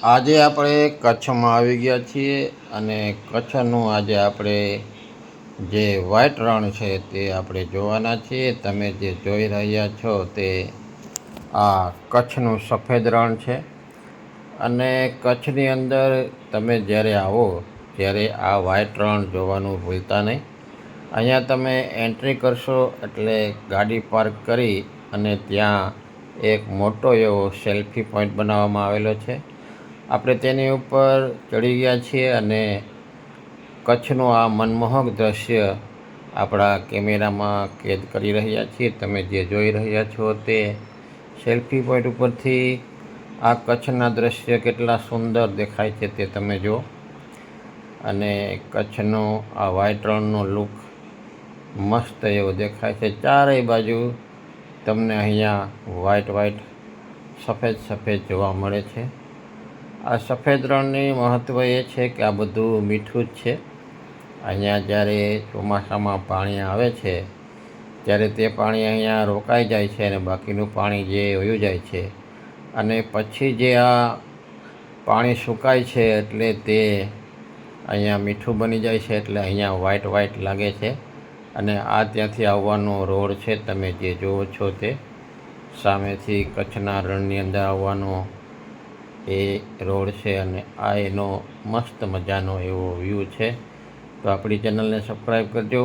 આજે આપણે કચ્છમાં આવી ગયા છીએ અને કચ્છનું આજે આપણે જે વ્હાઈટ રણ છે તે આપણે જોવાના છીએ. તમે જે જોઈ રહ્યા છો તે આ કચ્છનું સફેદ રણ છે અને કચ્છની અંદર તમે જ્યારે આવો ત્યારે આ વ્હાઈટ રણ જોવાનું ભૂલતા નહીં. અહીંયા તમે એન્ટ્રી કરશો એટલે ગાડી પાર્ક કરી અને ત્યાં એક મોટો એવો સેલ્ફી પોઈન્ટ બનાવવામાં આવેલો છે. આપણે તેની ઉપર ચડી ગયા છીએ અને કચ્છનું આ મનમોહક દ્રશ્ય આપણા કેમેરામાં કેદ કરી રહ્યા છીએ. તમે જે જોઈ રહ્યા છો તે સેલ્ફી પોઈન્ટ ઉપરથી આ કચ્છના દ્રશ્ય કેટલા સુંદર દેખાય છે તે તમે જુઓ. અને કચ્છનો આ વ્હાઈટ રણનો લુક મસ્ત એવો દેખાય છે. ચારેય બાજુ તમને અહીંયા વ્હાઈટ સફેદ જોવા મળે છે. આ સફેદ રણની મહત્ત્વ એ છે કે આ બધું મીઠું જ છે. અહીંયા જ્યારે ચોમાસામાં પાણી આવે છે ત્યારે તે પાણી અહીંયા રોકાઈ જાય છે અને બાકીનું પાણી જે વયું જાય છે અને પછી જે આ પાણી સુકાય છે એટલે તે અહીંયા મીઠું બની જાય છે. એટલે અહીંયા વ્હાઈટ લાગે છે. અને આ ત્યાંથી આવવાનો રોડ છે. તમે જે જુઓ છો તે સામેથી કચ્છના રણની અંદર આવવાનો એ રોડ છે અને આ એનો મસ્ત મજાનો એવો વ્યૂ છે. તો આપણી ચેનલને સબસ્ક્રાઈબ કરજો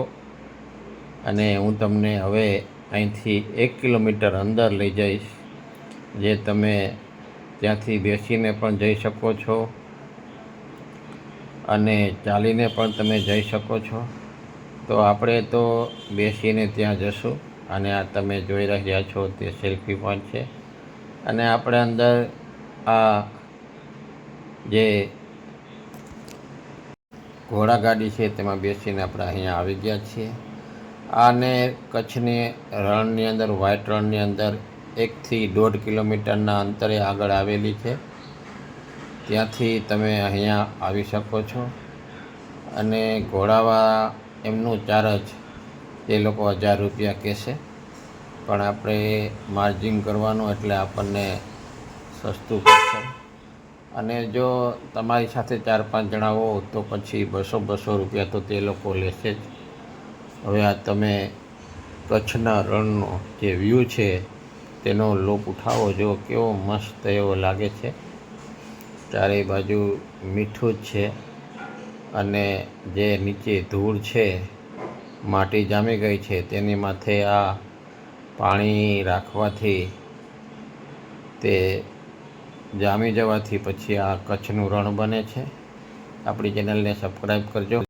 અને હું તમને હવે અહીંથી 1 કિલોમીટર અંદર લઈ જઈશ, જે તમે ત્યાંથી બેસીને પણ જઈ શકો છો અને ચાલીને પણ તમે જઈ શકો છો. તો આપણે તો બેસીને ત્યાં જશું અને આ તમે જોઈ રહ્યા છો તે સેલ્ફી પોઈન્ટ છે. અને આપણે અંદર આ જે ઘોડાગાડી છે તેમાં બેસીને આપણે અહીંયા આવી ગયા છીએ. આને કચ્છની રણની અંદર વ્હાઈટ રણની અંદર 1 થી 1.5 કિલોમીટરના અંતરે આગળ આવેલી છે. ત્યાંથી તમે અહીંયા આવી શકો છો. અને ઘોડાવાળા એમનું ચાર્જ એ લોકો 1000 રૂપિયા કહેશે, પણ આપણે માર્જિન કરવાનું એટલે આપણને સસ્તું પડશે. અને જો તમારી સાથે 4-5 જણા હો તો પછી 200 રૂપિયા તો તે લોકો લેશે જ. હવે આ તમે કચ્છના રણનો જે વ્યૂ છે તેનો લુક ઉઠાવો. જો કેવો મસ્ત એવો લાગે છે. ચારેય બાજુ મીઠું જ છે અને જે નીચે ધૂળ છે, માટી જામી ગઈ છે, તેની માથે આ પાણી રાખવાથી તે જામી જવાથી પછી આ કચ્છનું રણ બને છે. આપણી ચેનલને સબસ્ક્રાઈબ કરજો.